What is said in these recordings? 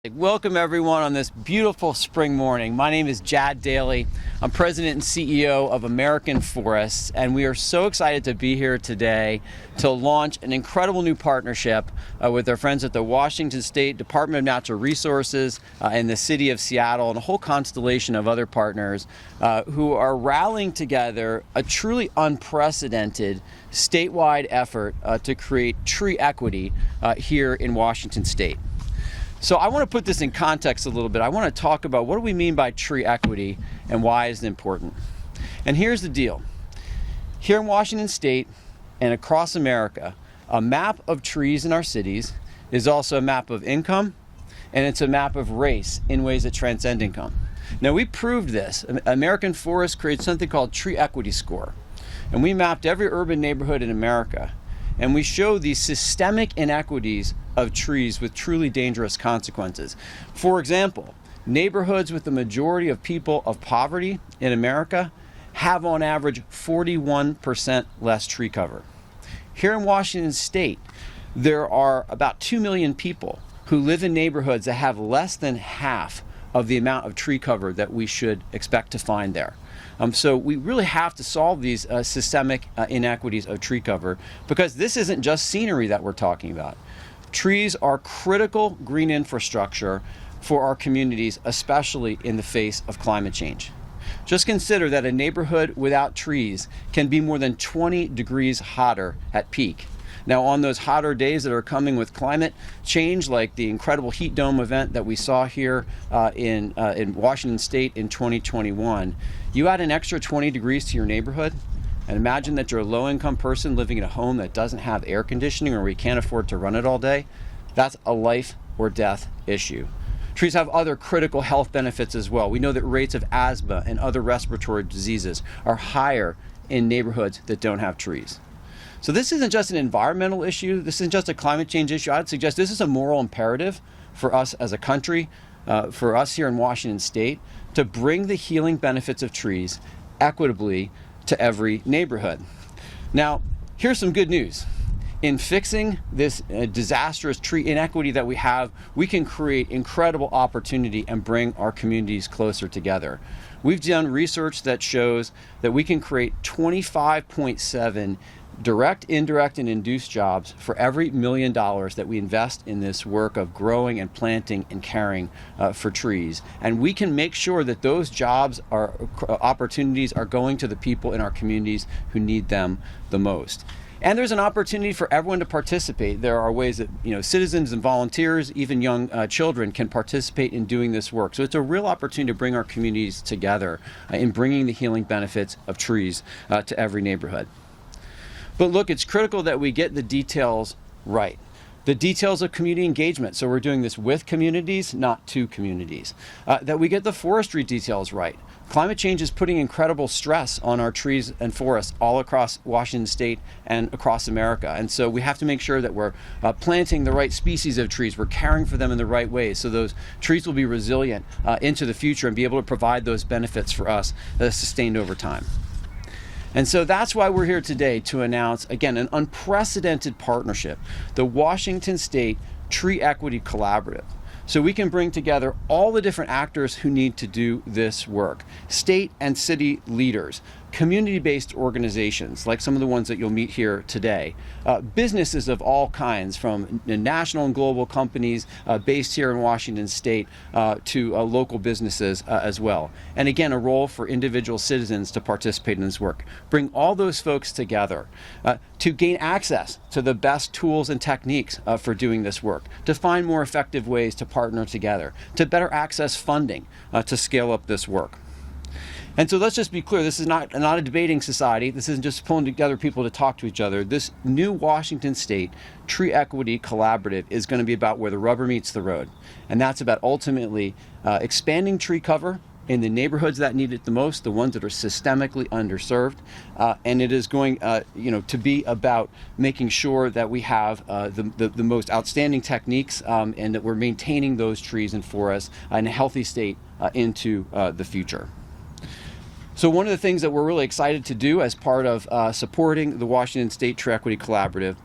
Welcome everyone on this beautiful spring morning. My name is Jad Daly. I'm President and CEO of American Forests, and we are so excited to be here today to launch an incredible new partnership with our friends at the Washington State Department of Natural Resources and the City of Seattle and a whole constellation of other partners who are rallying together a truly unprecedented statewide effort to create tree equity here in Washington State. So I want to put this in context a little bit. I want to talk about what do we mean by tree equity and why is it important. And here's the deal. Here in Washington State and across America, a map of trees in our cities is also a map of income, and it's a map of race in ways that transcend income. Now we proved this. American Forest created something called Tree Equity Score, and we mapped every urban neighborhood in America, and we showed these systemic inequities of trees with truly dangerous consequences. For example, neighborhoods with the majority of people of poverty in America have on average 41% less tree cover. Here in Washington State, there are about 2 million people who live in neighborhoods that have less than half of the amount of tree cover that we should expect to find there. So we really have to solve these systemic inequities of tree cover, because this isn't just scenery that we're talking about. Trees are critical green infrastructure for our communities, especially in the face of climate change. Just consider that a neighborhood without trees can be more than 20 degrees hotter at peak. Now, on those hotter days that are coming with climate change, like the incredible heat dome event that we saw here in Washington State in 2021, you add an extra 20 degrees to your neighborhood, and imagine that you're a low-income person living in a home that doesn't have air conditioning or we can't afford to run it all day. That's a life or death issue. Trees have other critical health benefits as well. We know that rates of asthma and other respiratory diseases are higher in neighborhoods that don't have trees. So this isn't just an environmental issue. This isn't just a climate change issue. I'd suggest this is a moral imperative for us as a country, for us here in Washington State, to bring the healing benefits of trees equitably to every neighborhood. Now, here's some good news. In fixing this disastrous tree inequity that we have, we can create incredible opportunity and bring our communities closer together. We've done research that shows that we can create 25.7 direct, indirect, and induced jobs for every $1 million that we invest in this work of growing and planting and caring for trees. And we can make sure that those jobs opportunities are going to the people in our communities who need them the most. And there's an opportunity for everyone to participate. There are ways that citizens and volunteers, even young children, can participate in doing this work. So it's a real opportunity to bring our communities together in bringing the healing benefits of trees to every neighborhood. But look, it's critical that we get the details right. The details of community engagement, so we're doing this with communities, not to communities. That we get the forestry details right. Climate change is putting incredible stress on our trees and forests all across Washington State and across America. And so we have to make sure that we're planting the right species of trees, we're caring for them in the right way, so those trees will be resilient into the future and be able to provide those benefits for us that are sustained over time. And so that's why we're here today to announce, again, an unprecedented partnership, the Washington State Tree Equity Collaborative. So we can bring together all the different actors who need to do this work, state and city leaders, community-based organizations like some of the ones that you'll meet here today, businesses of all kinds, from national and global companies based here in Washington State to local businesses as well. And again, a role for individual citizens to participate in this work. Bring all those folks together to gain access to the best tools and techniques for doing this work, to find more effective ways to partner together, to better access funding to scale up this work. And so let's just be clear, this is not a debating society. This isn't just pulling together people to talk to each other. This new Washington State Tree Equity Collaborative is going to be about where the rubber meets the road. And that's about ultimately expanding tree cover in the neighborhoods that need it the most, the ones that are systemically underserved. And it is going to be about making sure that we have the most outstanding techniques and that we're maintaining those trees and forests in a healthy state into the future. So one of the things that we're really excited to do as part of supporting the Washington State Tree Equity Collaborative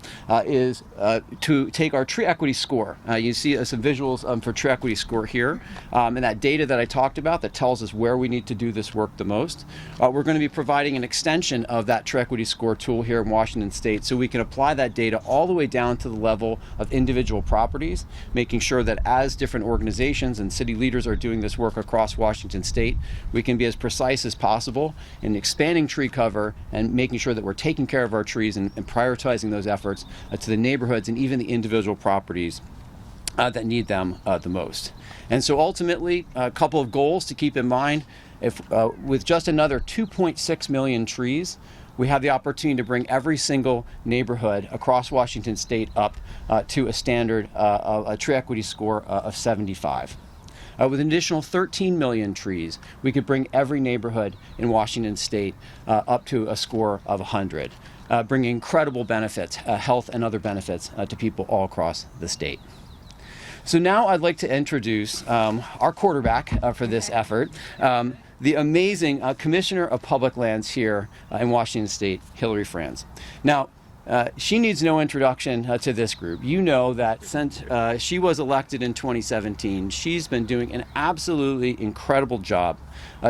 is to take our tree equity score. You see some visuals for tree equity score here, and that data that I talked about that tells us where we need to do this work the most. We're going to be providing an extension of that tree equity score tool here in Washington State, so we can apply that data all the way down to the level of individual properties, making sure that as different organizations and city leaders are doing this work across Washington State, we can be as precise as possible in expanding tree cover and making sure that we're taking care of our trees and prioritizing those efforts to the neighborhoods and even the individual properties that need them the most. And so ultimately, a couple of goals to keep in mind. If with just another 2.6 million trees, we have the opportunity to bring every single neighborhood across Washington State up to a standard of a tree equity score of 75. With an additional 13 million trees, we could bring every neighborhood in Washington State up to a score of 100, bringing incredible benefits, health and other benefits to people all across the state. So now I'd like to introduce our quarterback for this effort, the amazing Commissioner of Public Lands here in Washington State, Hillary Franz. Now, she needs no introduction to this group. You know that since she was elected in 2017, she's been doing an absolutely incredible job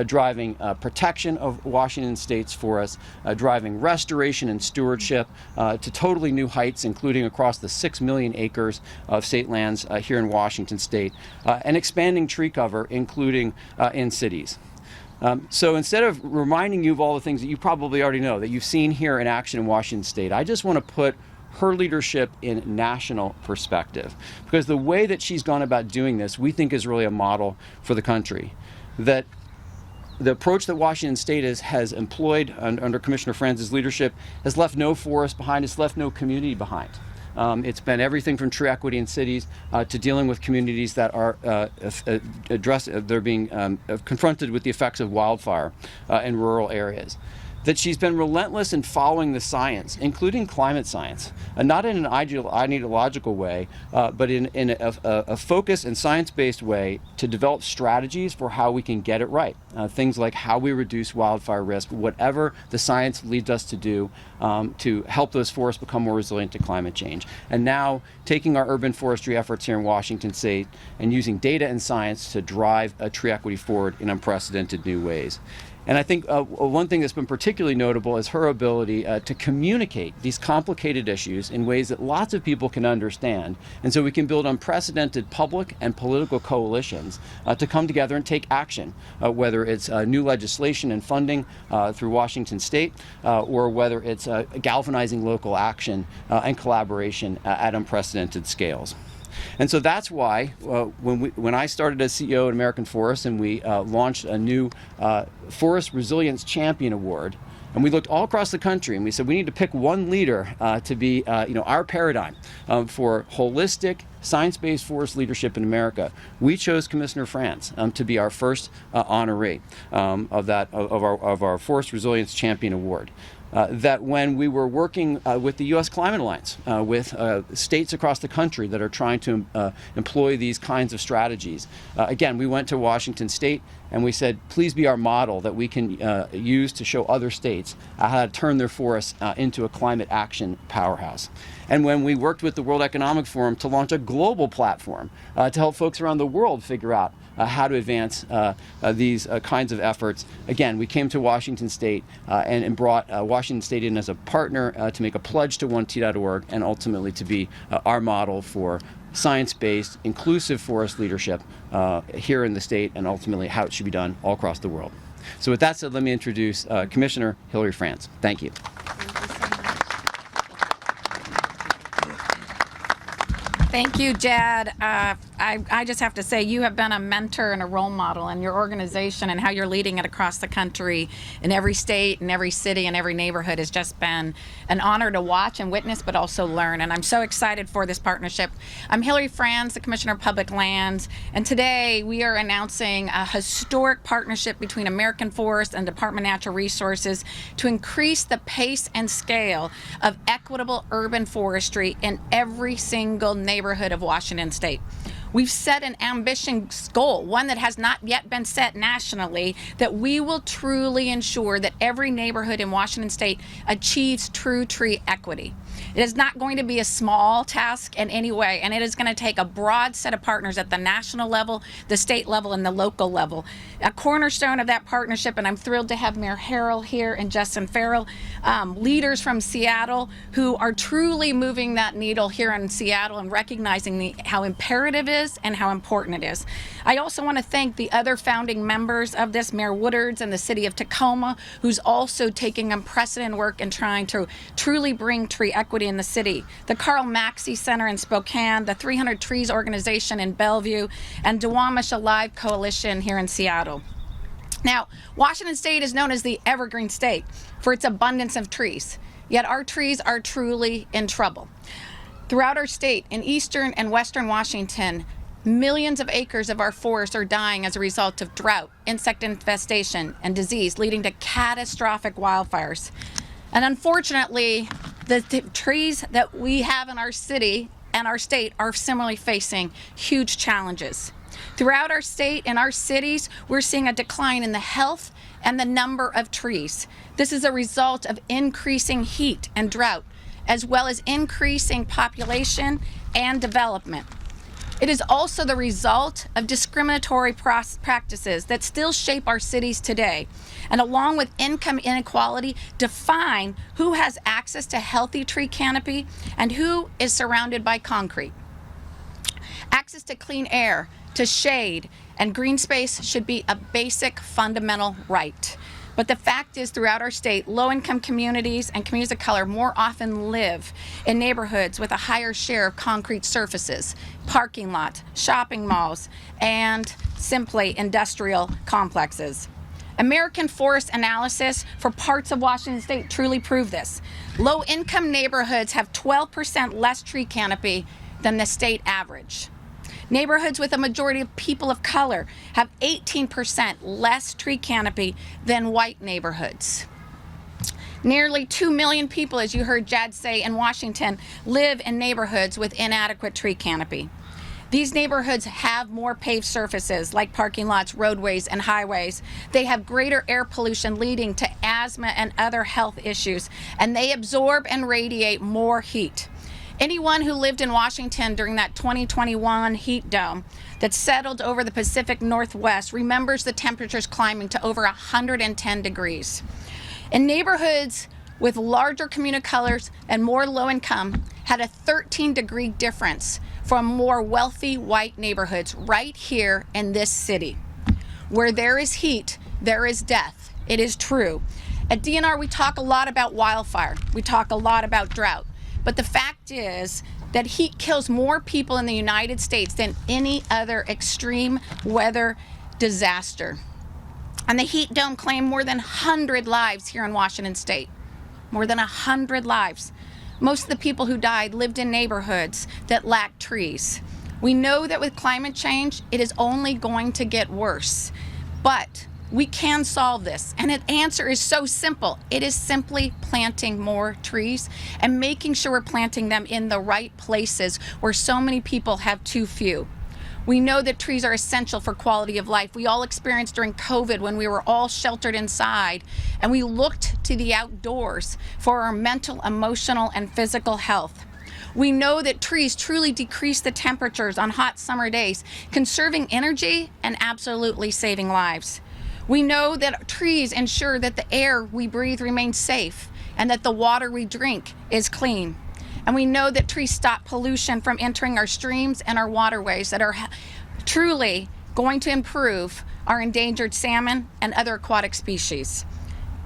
driving protection of Washington State's forests, driving restoration and stewardship to totally new heights, including across the 6 million acres of state lands here in Washington State, and expanding tree cover, including in cities. So instead of reminding you of all the things that you probably already know, that you've seen here in action in Washington State, I just want to put her leadership in national perspective, because the way that she's gone about doing this, we think is really a model for the country. That the approach that Washington State has employed under Commissioner Franz's leadership has left no forest behind, it's left no community behind. It's been everything from tree equity in cities to dealing with communities that are they're being confronted with the effects of wildfire in rural areas. That she's been relentless in following the science, including climate science, not in an ideological way, but in a focused and science-based way to develop strategies for how we can get it right. Things like how we reduce wildfire risk, whatever the science leads us to do to help those forests become more resilient to climate change. And now taking our urban forestry efforts here in Washington State and using data and science to drive tree equity forward in unprecedented new ways. And I think one thing that's been particularly notable is her ability to communicate these complicated issues in ways that lots of people can understand. And so we can build unprecedented public and political coalitions to come together and take action, whether it's new legislation and funding through Washington State, or whether it's galvanizing local action and collaboration at unprecedented scales. And so that's why when I started as CEO at American Forest and we launched a new Forest Resilience Champion Award, and we looked all across the country and we said we need to pick one leader to be our paradigm for holistic science-based forest leadership in America. We chose Commissioner Franz to be our first honoree of our Forest Resilience Champion Award. That when we were working with the U.S. Climate Alliance, with states across the country that are trying to employ these kinds of strategies, again, we went to Washington State and we said, please be our model that we can use to show other states how to turn their forests into a climate action powerhouse. And when we worked with the World Economic Forum to launch a global platform to help folks around the world figure out how to advance these kinds of efforts. Again, we came to Washington State and brought Washington State in as a partner to make a pledge to OneT.org and ultimately to be our model for science-based, inclusive forest leadership here in the state and ultimately how it should be done all across the world. So with that said, let me introduce Commissioner Hillary Franz. Thank you. Thank you, Jad. I just have to say you have been a mentor and a role model in your organization, and how you're leading it across the country in every state and every city and every neighborhood has just been an honor to watch and witness, but also learn. And I'm so excited for this partnership. I'm Hillary Franz, the Commissioner of Public Lands, and today we are announcing a historic partnership between American Forest and Department of Natural Resources to increase the pace and scale of equitable urban forestry in every single neighborhood of Washington State. We've set an ambitious goal, one that has not yet been set nationally, that we will truly ensure that every neighborhood in Washington State achieves true tree equity. It is not going to be a small task in any way, and it is going to take a broad set of partners at the national level, the state level, and the local level. A cornerstone of that partnership, and I'm thrilled to have Mayor Harrell here and Justin Farrell, leaders from Seattle who are truly moving that needle here in Seattle and recognizing how imperative it is and how important it is. I also want to thank the other founding members of this, Mayor Woodards and the City of Tacoma, who's also taking unprecedented work and trying to truly bring tree equity in the city. The Carl Maxey Center in Spokane, the 300 Trees organization in Bellevue, and Duwamish Alive Coalition here in Seattle. Now, Washington State is known as the evergreen state for its abundance of trees, yet our trees are truly in trouble. Throughout our state, in eastern and western Washington, millions of acres of our forests are dying as a result of drought, insect infestation, and disease, leading to catastrophic wildfires. And unfortunately, the trees that we have in our city and our state are similarly facing huge challenges. Throughout our state and our cities, we're seeing a decline in the health and the number of trees. This is a result of increasing heat and drought, as well as increasing population and development. It is also the result of discriminatory practices that still shape our cities today, and along with income inequality, define who has access to healthy tree canopy and who is surrounded by concrete. Access to clean air, to shade, and green space should be a basic fundamental right. But the fact is, throughout our state, low-income communities and communities of color more often live in neighborhoods with a higher share of concrete surfaces, parking lots, shopping malls, and simply industrial complexes. American forest analysis for parts of Washington State truly prove this. Low-income neighborhoods have 12% less tree canopy than the state average. Neighborhoods with a majority of people of color have 18% less tree canopy than white neighborhoods. Nearly 2 million people, as you heard Jad say, in Washington live in neighborhoods with inadequate tree canopy. These neighborhoods have more paved surfaces like parking lots, roadways, and highways. They have greater air pollution leading to asthma and other health issues, and they absorb and radiate more heat. Anyone who lived in Washington during that 2021 heat dome that settled over the Pacific Northwest remembers the temperatures climbing to over 110 degrees. In neighborhoods with larger community colors and more low income had a 13-degree difference from more wealthy white neighborhoods right here in this city. Where there is heat, there is death. It is true. At DNR, we talk a lot about wildfire. We talk a lot about drought. But the fact is that heat kills more people in the United States than any other extreme weather disaster. And the heat dome claimed more than 100 lives here in Washington State. More than 100 lives. Most of the people who died lived in neighborhoods that lacked trees. We know that with climate change, it is only going to get worse. But we can solve this, and the answer is so simple. It is simply planting more trees and making sure we're planting them in the right places where so many people have too few. We know that trees are essential for quality of life. We all experienced during COVID when we were all sheltered inside, and we looked to the outdoors for our mental, emotional, and physical health. We know that trees truly decrease the temperatures on hot summer days, conserving energy and absolutely saving lives. We know that trees ensure that the air we breathe remains safe and that the water we drink is clean. And we know that trees stop pollution from entering our streams and our waterways that are truly going to improve our endangered salmon and other aquatic species.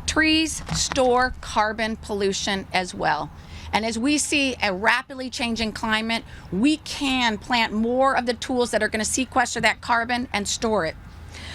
Trees store carbon pollution as well. And as we see a rapidly changing climate, we can plant more of the tools that are going to sequester that carbon and store it.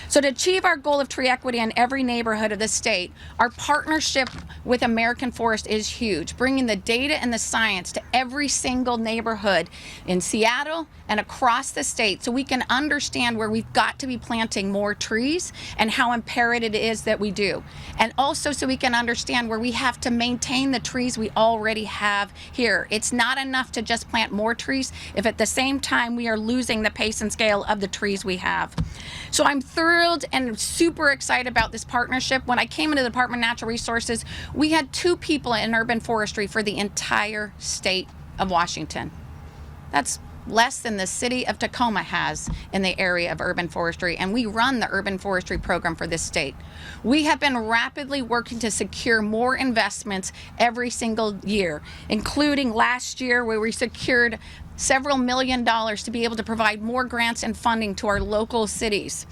So to achieve our goal of tree equity in every neighborhood of the state, our partnership with American Forest is huge, bringing the data and the science to every single neighborhood in Seattle and across the state so we can understand where we've got to be planting more trees and how imperative it is that we do. And also so we can understand where we have to maintain the trees we already have here. It's not enough to just plant more trees if at the same time we are losing the pace and scale of the trees we have. So I'm thrilled and super excited about this partnership. When I came into the Department of Natural Resources, we had 2 people in urban forestry for the entire state of Washington. That's less than the city of Tacoma has in the area of urban forestry, and we run the urban forestry program for this state. We have been rapidly working to secure more investments every single year, including last year where we secured several $millions to be able to provide more grants and funding to our local cities.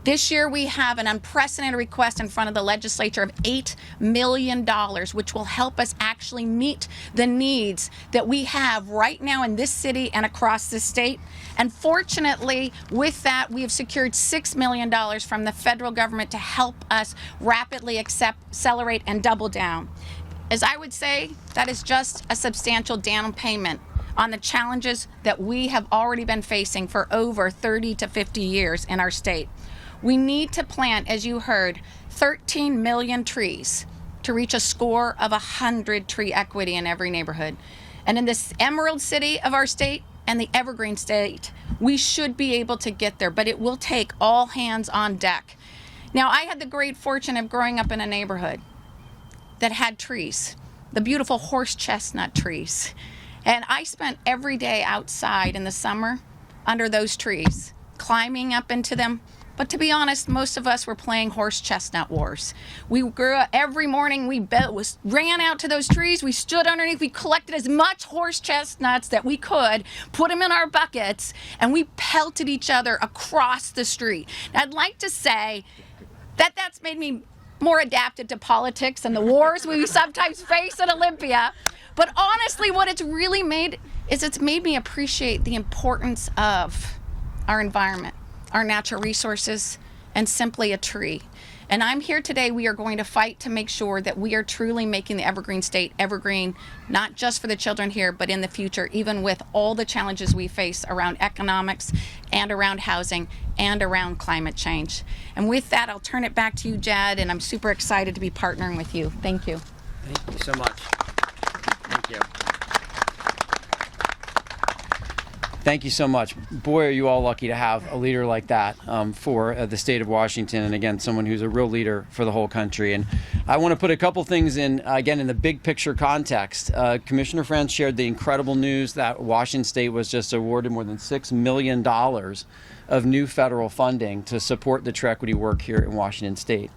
This year we have an unprecedented request in front of the legislature of $8 million, which will help us actually meet the needs that we have right now in this city and across the state. And fortunately, with that, we have secured $6 million from the federal government to help us rapidly accelerate and double down. As I would say, that is just a substantial down payment on the challenges that we have already been facing for over 30 to 50 years in our state. We need to plant, as you heard, 13 million trees to reach a score of 100 tree equity in every neighborhood. And in this emerald city of our state and the evergreen state, we should be able to get there, but it will take all hands on deck. Now, I had the great fortune of growing up in a neighborhood that had trees, the beautiful horse chestnut trees. And I spent every day outside in the summer under those trees, climbing up into them. But to be honest, most of us were playing horse chestnut wars. We grew up every morning, we ran out to those trees, we stood underneath, we collected as much horse chestnuts that we could, put them in our buckets, and we pelted each other across the street. Now, I'd like to say that that's made me more adapted to politics and the wars we sometimes face in Olympia. But honestly, what it's really made is it's made me appreciate the importance of our environment, our natural resources, and simply a tree. And I'm here today, we are going to fight to make sure that we are truly making the evergreen state evergreen, not just for the children here, but in the future, even with all the challenges we face around economics and around housing and around climate change. And with that, I'll turn it back to you, Jad, and I'm super excited to be partnering with you. Thank you. Thank you so much. Thank you. Thank you so much. Boy, are you all lucky to have a leader like that for the state of Washington, and again, someone who's a real leader for the whole country. And I want to put a couple things in, again, in the big picture context. Commissioner Franz shared the incredible news that Washington State was just awarded more than $6 million of new federal funding to support the tree equity work here in Washington State.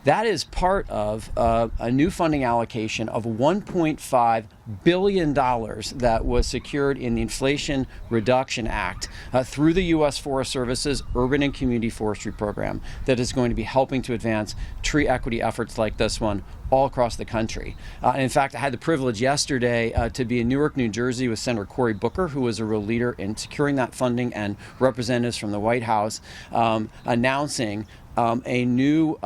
That is part of a new funding allocation of $1.5 billion that was secured in the Inflation Reduction Act through the U.S. Forest Service's Urban and Community Forestry Program that is going to be helping to advance tree equity efforts like this one all across the country. And in fact, I had the privilege yesterday to be in Newark, New Jersey with Senator Cory Booker, who was a real leader in securing that funding, and representatives from the White House announcing a new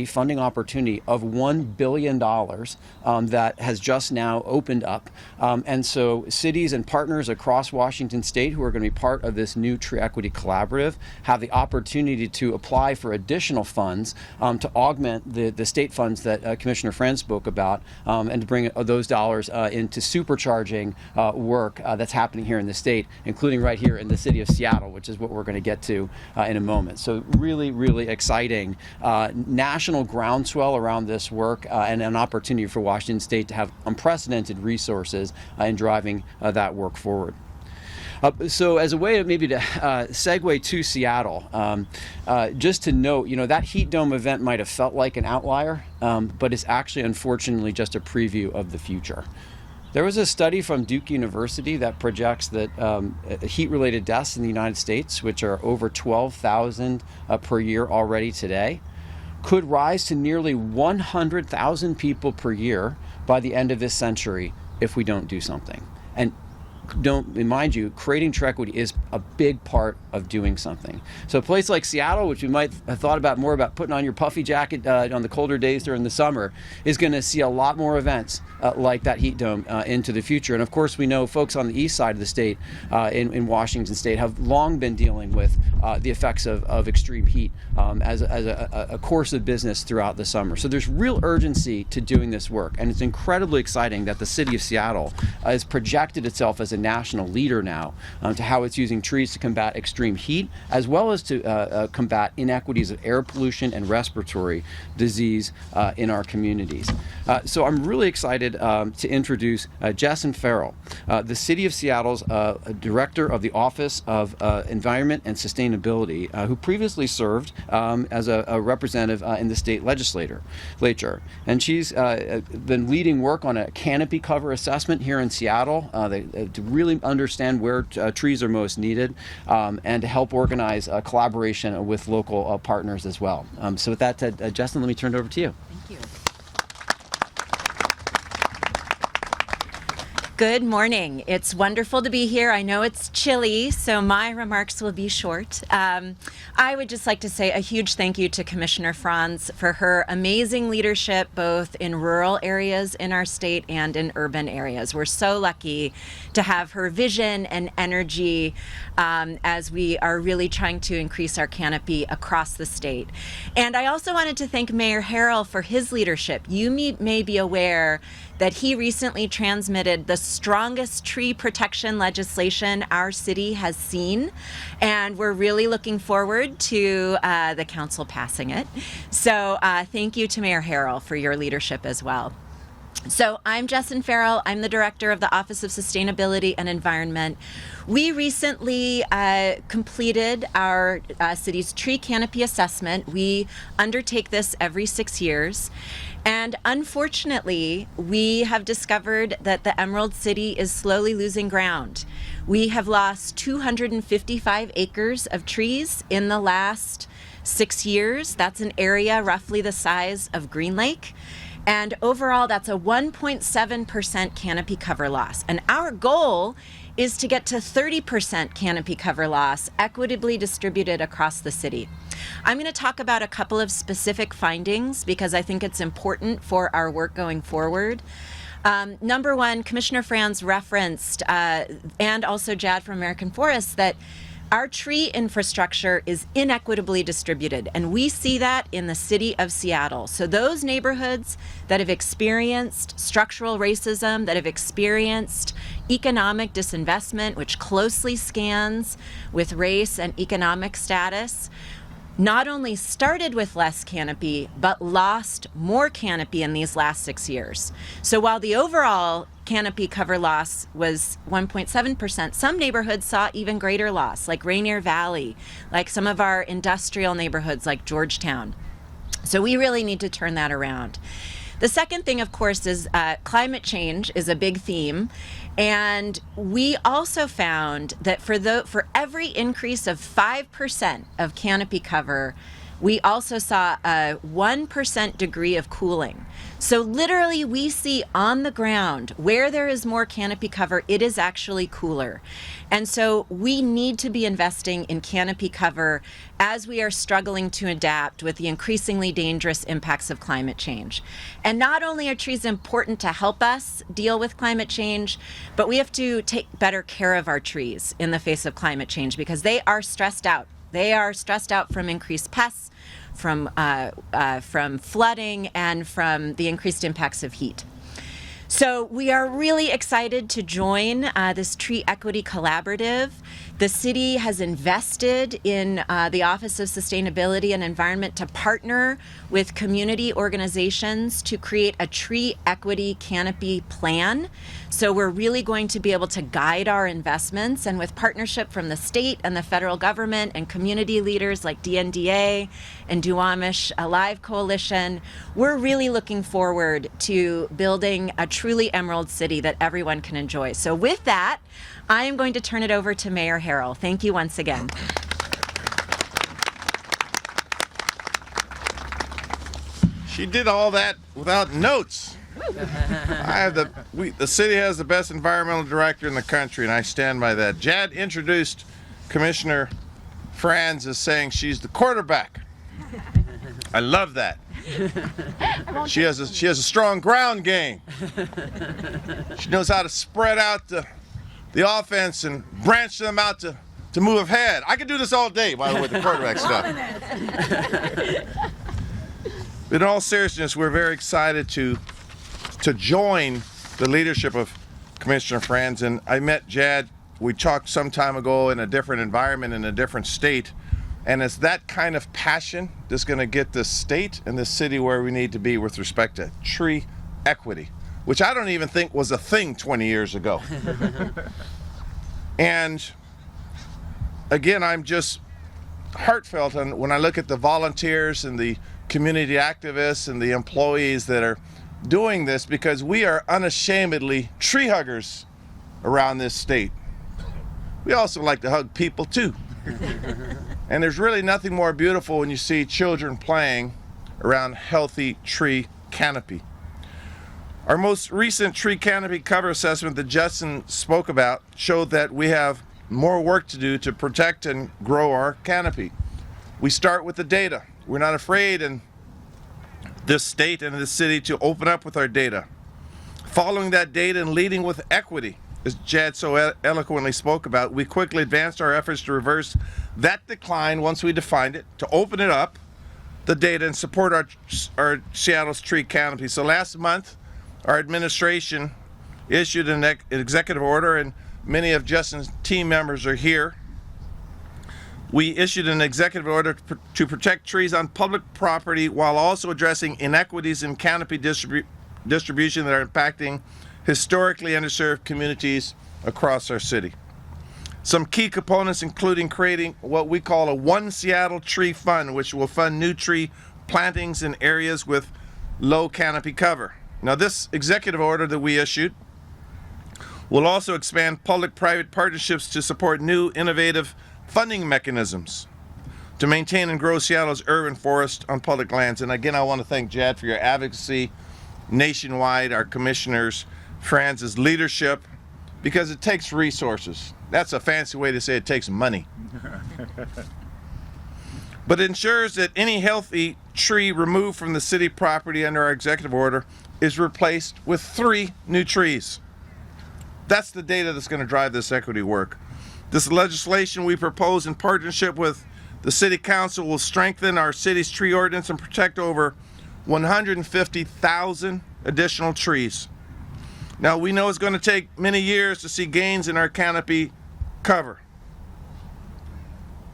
funding opportunity of $1 billion that has just now opened up. And so cities and partners across Washington State who are going to be part of this new Tree Equity Collaborative have the opportunity to apply for additional funds to augment the state funds that Commissioner Franz spoke about, and to bring those dollars into supercharging work that's happening here in the state, including right here in the city of Seattle, which is what we're going to get to in a moment. So really, really exciting national groundswell around this work, and an opportunity for Washington State to have unprecedented resources in driving that work forward. So as a way of maybe to segue to Seattle, just to note, that heat dome event might have felt like an outlier, but it's actually unfortunately just a preview of the future. There was a study from Duke University that projects that heat-related deaths in the United States, which are over 12,000 per year already today, could rise to nearly 100,000 people per year by the end of this century if we don't do something. And mind you, creating tree equity is a big part of doing something. So a place like Seattle, which you might have thought about more about putting on your puffy jacket on the colder days during the summer, is going to see a lot more events like that heat dome into the future. And of course, we know folks on the east side of the state in Washington State have long been dealing with the effects of extreme heat as a course of business throughout the summer. So there's real urgency to doing this work, and it's incredibly exciting that the city of Seattle has projected itself as a national leader now to how it's using trees to combat extreme heat, as well as to combat inequities of air pollution and respiratory disease in our communities. So I'm really excited to introduce Jessen Farrell, the City of Seattle's Director of the Office of Environment and Sustainability, who previously served as a representative in the state legislature. And she's been leading work on a canopy cover assessment here in Seattle to really understand where trees are most needed and to help organize collaboration with local partners as well. So with that, Jessen, let me turn it over to you. Thank you. Good morning. It's wonderful to be here. I know it's chilly, so my remarks will be short. I would just like to say a huge thank you to Commissioner Franz for her amazing leadership, both in rural areas in our state and in urban areas. We're so lucky to have her vision and energy as we are really trying to increase our canopy across the state. And I also wanted to thank Mayor Harrell for his leadership. You may be aware that he recently transmitted the strongest tree protection legislation our city has seen, and we're really looking forward to the council passing it. So thank you to Mayor Harrell for your leadership as well. So I'm Jessen Farrell. I'm the Director of the Office of Sustainability and Environment. We recently completed our city's tree canopy assessment. We undertake this every 6 years. And unfortunately, we have discovered that the Emerald City is slowly losing ground. We have lost 255 acres of trees in the last 6 years. That's an area roughly the size of Green Lake. And overall, that's a 1.7% canopy cover loss. And our goal is to get to 30% canopy cover loss equitably distributed across the city. I'm going to talk about a couple of specific findings because I think it's important for our work going forward. Number one, Commissioner Franz referenced, and also Jad from American Forests, that our tree infrastructure is inequitably distributed, and we see that in the city of Seattle. So those neighborhoods that have experienced structural racism, that have experienced economic disinvestment, which closely scans with race and economic status, not only started with less canopy, but lost more canopy in these last 6 years. So while the overall canopy cover loss was 1.7%, some neighborhoods saw even greater loss, like Rainier Valley, like some of our industrial neighborhoods like Georgetown. So we really need to turn that around. The second thing, of course, is climate change is a big theme. And we also found that for every increase of 5% of canopy cover, we also saw a 1% degree of cooling. So literally we see on the ground where there is more canopy cover, it is actually cooler. And so we need to be investing in canopy cover as we are struggling to adapt with the increasingly dangerous impacts of climate change. And not only are trees important to help us deal with climate change, but we have to take better care of our trees in the face of climate change because they are stressed out. They are stressed out from increased pests, from flooding, and from the increased impacts of heat. So we are really excited to join this Tree Equity Collaborative. The city has invested in the Office of Sustainability and Environment to partner with community organizations to create a tree equity canopy plan. So we're really going to be able to guide our investments, and with partnership from the state and the federal government and community leaders like DNDA and Duwamish Alive Coalition, we're really looking forward to building a truly emerald city that everyone can enjoy. So with that, I am going to turn it over to Mayor Harrell. Thank you once again. She did all that without notes. The city has the best environmental director in the country, and I stand by that. Jad introduced Commissioner Franz as saying she's the quarterback. I love that. She has a strong ground game. She knows how to spread out the offense and branch them out to move ahead. I could do this all day, by the way, with the quarterback stuff. In all seriousness, we're very excited to join the leadership of Commissioner Franz. And I met Jad, we talked some time ago in a different environment, in a different state. And it's that kind of passion that's going to get this state and this city where we need to be with respect to tree equity, which I don't even think was a thing 20 years ago. And again, I'm just heartfelt when I look at the volunteers and the community activists and the employees that are doing this, because we are unashamedly tree huggers around this state. We also like to hug people too. And there's really nothing more beautiful when you see children playing around healthy tree canopy. Our most recent tree canopy cover assessment that Justin spoke about showed that we have more work to do to protect and grow our canopy. We start with the data. We're not afraid in this state and in this city to open up with our data. Following that data and leading with equity, as Jad so eloquently spoke about, we quickly advanced our efforts to reverse that decline once we defined it, to open it up, the data, and support our Seattle's tree canopy. So last month, our administration issued an executive order, and many of Justin's team members are here. We issued an executive order to protect trees on public property while also addressing inequities in canopy distribution that are impacting historically underserved communities across our city. Some key components including creating what we call a One Seattle Tree Fund, which will fund new tree plantings in areas with low canopy cover. Now, this executive order that we issued will also expand public-private partnerships to support new innovative funding mechanisms to maintain and grow Seattle's urban forest on public lands. And again, I want to thank Jad for your advocacy nationwide, our commissioners, Franz's leadership, because it takes resources. That's a fancy way to say it takes money. But it ensures that any healthy tree removed from the city property under our executive order is replaced with 3 new trees. That's the data that's going to drive this equity work. This legislation we propose in partnership with the City Council will strengthen our city's tree ordinance and protect over 150,000 additional trees. Now, we know it's going to take many years to see gains in our canopy cover.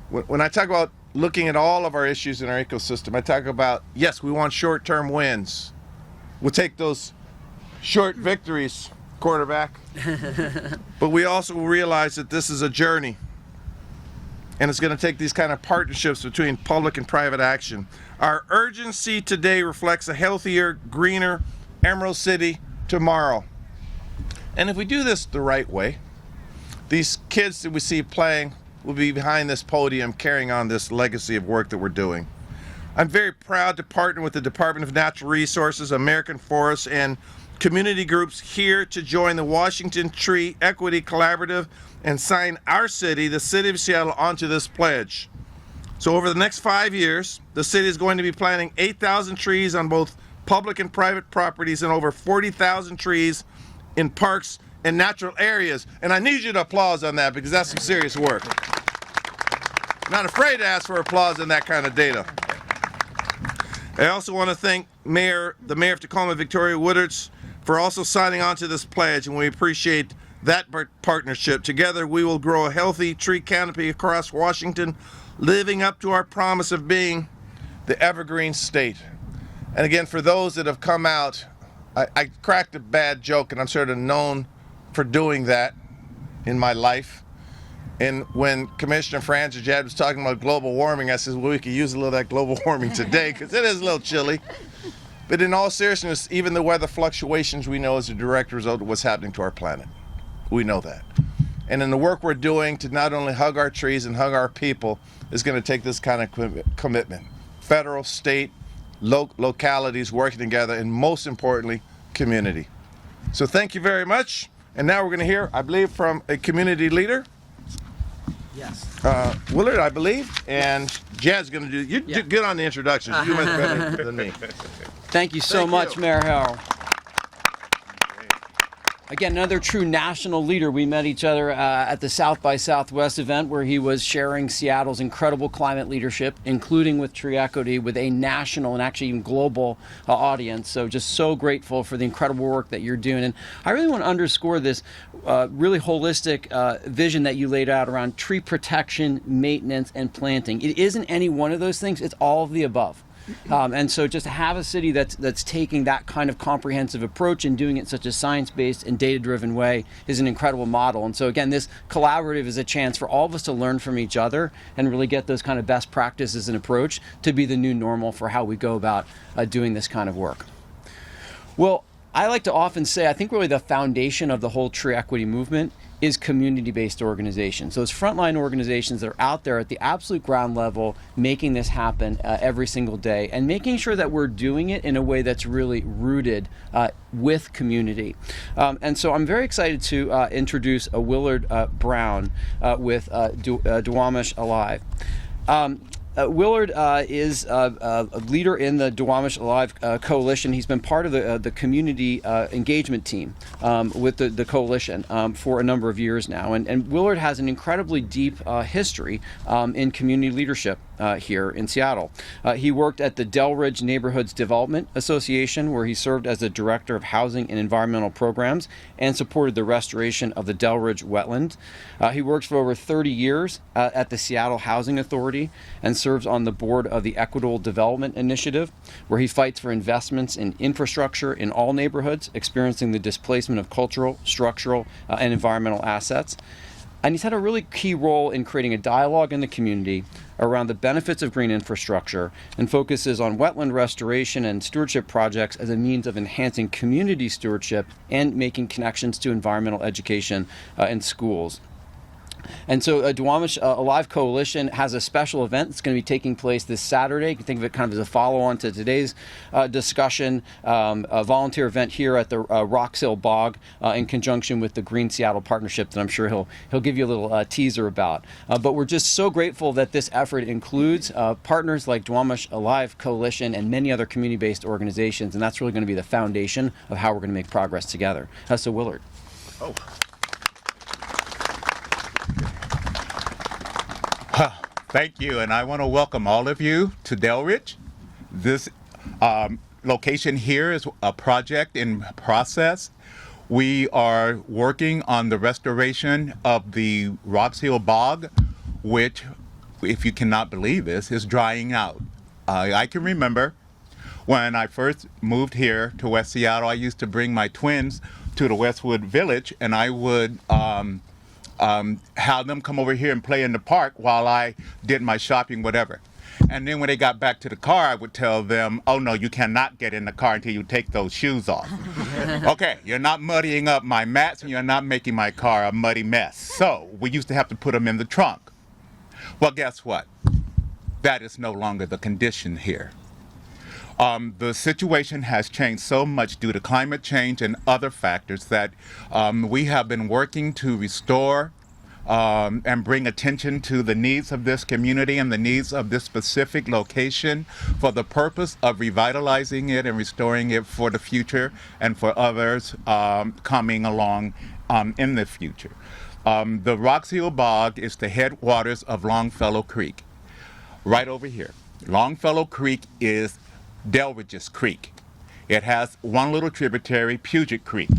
When I talk about looking at all of our issues in our ecosystem, I talk about, yes, we want short-term wins. We'll take those short victories, quarterback. But we also realize that this is a journey. And it's going to take these kind of partnerships between public and private action. Our urgency today reflects a healthier, greener Emerald City tomorrow. And if we do this the right way, these kids that we see playing will be behind this podium carrying on this legacy of work that we're doing. I'm very proud to partner with the Department of Natural Resources, American Forests, and community groups here to join the Washington Tree Equity Collaborative and sign our city, the City of Seattle, onto this pledge. So over the next 5 years, the city is going to be planting 8,000 trees on both public and private properties and over 40,000 trees in parks and natural areas. And I need you to applause on that because that's some serious work. I'm not afraid to ask for applause on that kind of data. I also want to thank the Mayor of Tacoma, Victoria Woodards, for also signing on to this pledge, and we appreciate that partnership. Together, we will grow a healthy tree canopy across Washington, living up to our promise of being the evergreen state. And again, for those that have come out, I cracked a bad joke, and I'm sort of known for doing that in my life. And when Commissioner Franz or Jad was talking about global warming, I said, well, we could use a little of that global warming today because it is a little chilly. But in all seriousness, even the weather fluctuations we know is a direct result of what's happening to our planet. We know that. And in the work we're doing to not only hug our trees and hug our people is going to take this kind of commitment. Federal, state, localities working together, and most importantly, community. So thank you very much. And now we're going to hear, I believe, from a community leader. Yes. Willard, I believe, and Jad's going to do. You do good on the introductions. You do much better than me. Thank you so much, Mayor Harrell. Again, another true national leader. We met each other at the South by Southwest event where he was sharing Seattle's incredible climate leadership, including with tree equity, with a national and actually even global audience. So just so grateful for the incredible work that you're doing. And I really want to underscore this really holistic vision that you laid out around tree protection, maintenance, and planting. It isn't any one of those things. It's all of the above. And so just to have a city that's taking that kind of comprehensive approach and doing it in such a science-based and data-driven way is an incredible model. And so again, this collaborative is a chance for all of us to learn from each other and really get those kind of best practices and approach to be the new normal for how we go about doing this kind of work. Well, I like to often say, I think really the foundation of the whole tree equity movement is community-based organizations. Those frontline organizations that are out there at the absolute ground level making this happen every single day and making sure that we're doing it in a way that's really rooted with community. And so I'm very excited to introduce Willard Brown with Duwamish Alive. Willard is a leader in the Duwamish Alive Coalition. He's been part of the community engagement team with the coalition for a number of years now. And Willard has an incredibly deep history in community leadership here in Seattle. He worked at the Delridge Neighborhoods Development Association, where he served as the Director of Housing and Environmental Programs and supported the restoration of the Delridge wetland. He works for over 30 years at the Seattle Housing Authority and serves on the board of the Equitable Development Initiative, where he fights for investments in infrastructure in all neighborhoods experiencing the displacement of cultural, structural, and environmental assets. And he's had a really key role in creating a dialogue in the community around the benefits of green infrastructure and focuses on wetland restoration and stewardship projects as a means of enhancing community stewardship and making connections to environmental education in schools. And so Duwamish Alive Coalition has a special event that's going to be taking place this Saturday. You can think of it kind of as a follow-on to today's discussion, a volunteer event here at the Roxhill Bog in conjunction with the Green Seattle Partnership that I'm sure he'll give you a little teaser about. But we're just so grateful that this effort includes partners like Duwamish Alive Coalition and many other community-based organizations, and that's really going to be the foundation of how we're going to make progress together. So Willard. Oh. Thank you, and I want to welcome all of you to Delridge. This location here is a project in process. We are working on the restoration of the Roxhill Bog, which, if you cannot believe this, is drying out. I can remember when I first moved here to West Seattle, I used to bring my twins to the Westwood Village, and I would have them come over here and play in the park while I did my shopping, whatever. And then when they got back to the car, I would tell them, oh no, you cannot get in the car until you take those shoes off. Okay, you're not muddying up my mats and you're not making my car a muddy mess. So we used to have to put them in the trunk. Well, guess what? That is no longer the condition here. The situation has changed so much due to climate change and other factors that we have been working to restore and bring attention to the needs of this community and the needs of this specific location for the purpose of revitalizing it and restoring it for the future and for others coming along in the future. The Roxhill Bog is the headwaters of Longfellow Creek, right over here. Longfellow Creek is Delridge's Creek. It has one little tributary, Puget Creek,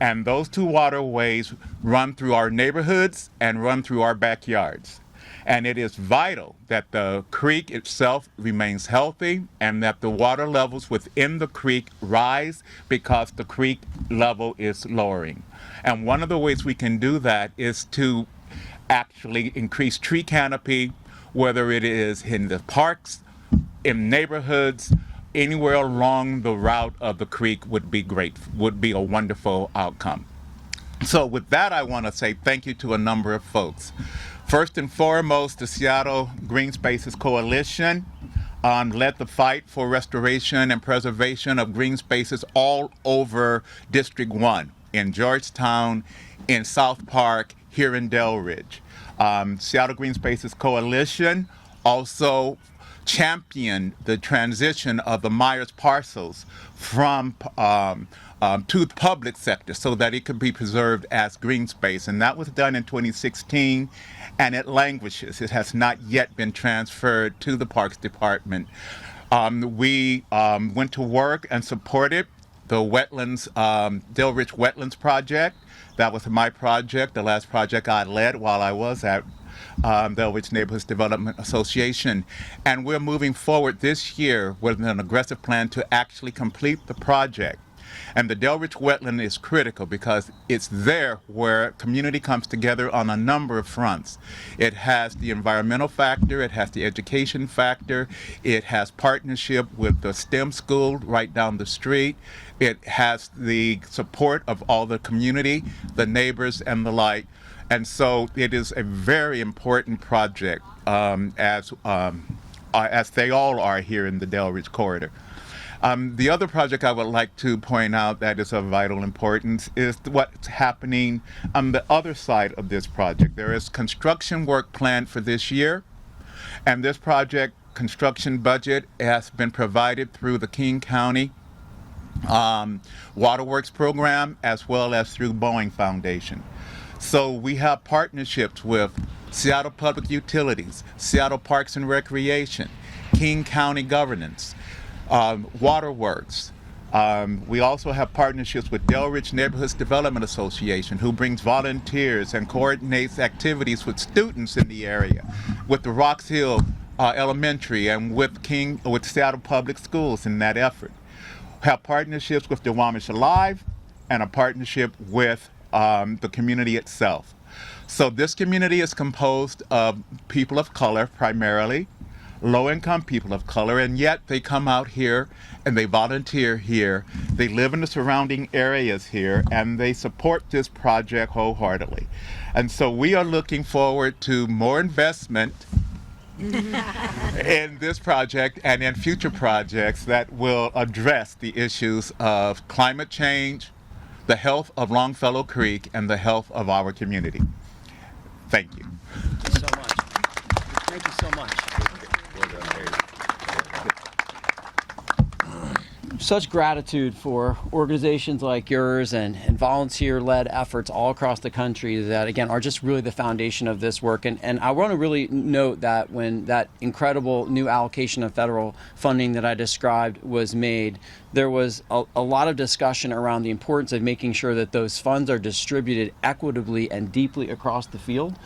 and those two waterways run through our neighborhoods and run through our backyards. And it is vital that the creek itself remains healthy and that the water levels within the creek rise because the creek level is lowering. And one of the ways we can do that is to actually increase tree canopy, whether it is in the parks, in neighborhoods, anywhere along the route of the creek would be great, would be a wonderful outcome. So with that, I want to say thank you to a number of folks. First and foremost, the Seattle Green Spaces Coalition. led the fight for restoration and preservation of green spaces all over District 1, in Georgetown, in South Park, here in Delridge. Seattle Green Spaces Coalition also championed the transition of the Myers parcels from to the public sector so that it could be preserved as green space. And that was done in 2016, and it languishes. It has not yet been transferred to the Parks Department. We went to work and supported the wetlands, Delridge Wetlands Project. That was my project, the last project I led while I was at Delridge Neighborhoods Development Association. And we're moving forward this year with an aggressive plan to actually complete the project. And the Delridge wetland is critical because it's there where community comes together on a number of fronts. It has the environmental factor, it has the education factor, it has partnership with the STEM school right down the street, it has the support of all the community, the neighbors and the like. And so it is a very important project, as they all are here in the Delridge corridor. The other project I would like to point out that is of vital importance is what's happening on the other side of this project. There is construction work planned for this year, and this project construction budget has been provided through the King County Waterworks program as well as through Boeing Foundation. So we have partnerships with Seattle Public Utilities, Seattle Parks and Recreation, King County Governance, Waterworks. We also have partnerships with Delridge Neighborhoods Development Association, who brings volunteers and coordinates activities with students in the area, with the Roxhill Elementary and with Seattle Public Schools in that effort. We have partnerships with Duwamish Alive and a partnership with the community itself. So this community is composed of people of color primarily, low-income people of color, and yet they come out here and they volunteer here. They live in the surrounding areas here, and they support this project wholeheartedly. And so we are looking forward to more investment in this project and in future projects that will address the issues of climate change, the health of Longfellow Creek, and the health of our community. Thank you. Thank you so much. Thank you so much. Such gratitude for organizations like yours and volunteer-led efforts all across the country that, again, are just really the foundation of this work. And I want to really note that when that incredible new allocation of federal funding that I described was made, there was a lot of discussion around the importance of making sure that those funds are distributed equitably and deeply across the field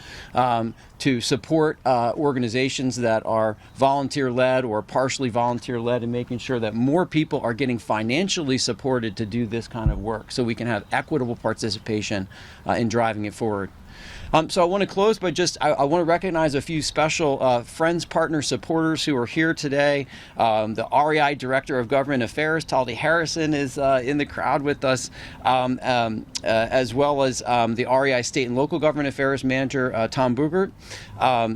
to support organizations that are volunteer-led or partially volunteer-led, and making sure that more people are getting financially supported to do this kind of work so we can have equitable participation in driving it forward. So I want to close by I want to recognize a few special friends, partners, supporters who are here today. The REI Director of Government Affairs, Taldi Harrison, is in the crowd with us, as well as the REI State and Local Government Affairs Manager, Tom Bugert.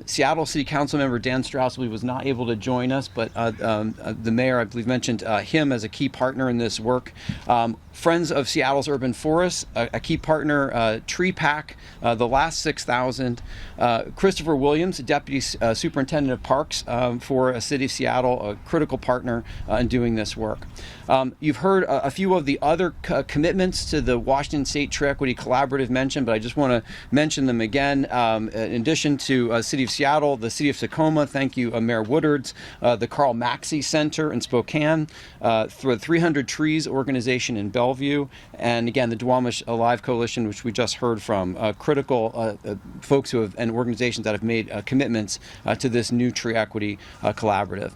Seattle City Council Member Dan Strauss was not able to join us, but the mayor, I believe, mentioned him as a key partner in this work. Friends of Seattle's Urban Forests, a key partner, Tree Pack, the last 6,000. Christopher Williams, Deputy Superintendent of Parks for a City of Seattle, a critical partner in doing this work. You've heard a few of the other commitments to the Washington State Tree Equity Collaborative mentioned, but I just want to mention them again. In addition to City of Seattle, the City of Tacoma, thank you, Mayor Woodards, the Carl Maxey Center in Spokane, for the 300 Trees organization in Bellevue, and again, the Duwamish Alive Coalition, which we just heard from, critical folks who have and organizations that have made commitments to this new Tree Equity Collaborative.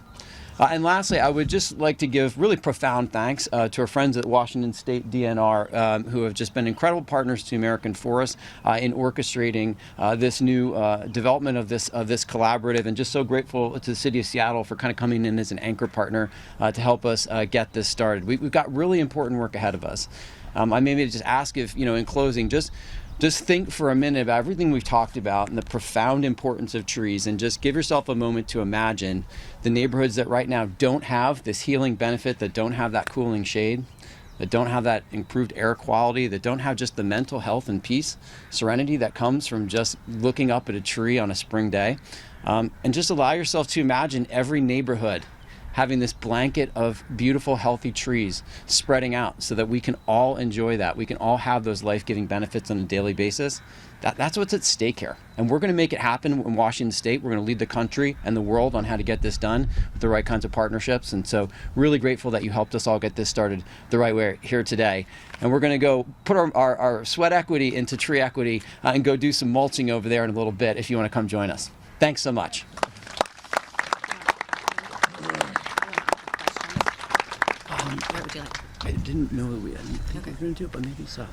And lastly, I would just like to give really profound thanks to our friends at Washington State DNR, who have just been incredible partners to American Forests in orchestrating this new development of this collaborative, and just so grateful to the City of Seattle for kind of coming in as an anchor partner to help us get this started. We've got really important work ahead of us. I maybe just ask if, in closing, just just think for a minute about everything we've talked about and the profound importance of trees, and just give yourself a moment to imagine the neighborhoods that right now don't have this healing benefit, that don't have that cooling shade, that don't have that improved air quality, that don't have just the mental health and peace, serenity that comes from just looking up at a tree on a spring day. And just allow yourself to imagine every neighborhood having this blanket of beautiful, healthy trees spreading out so that we can all enjoy that. We can all have those life-giving benefits on a daily basis. That's what's at stake here. And we're going to make it happen in Washington State. We're going to lead the country and the world on how to get this done with the right kinds of partnerships. And so really grateful that you helped us all get this started the right way here today. And we're going to go put our sweat equity into tree equity and go do some mulching over there in a little bit if you want to come join us. Thanks so much. I didn't know that we were going to do it, but maybe so.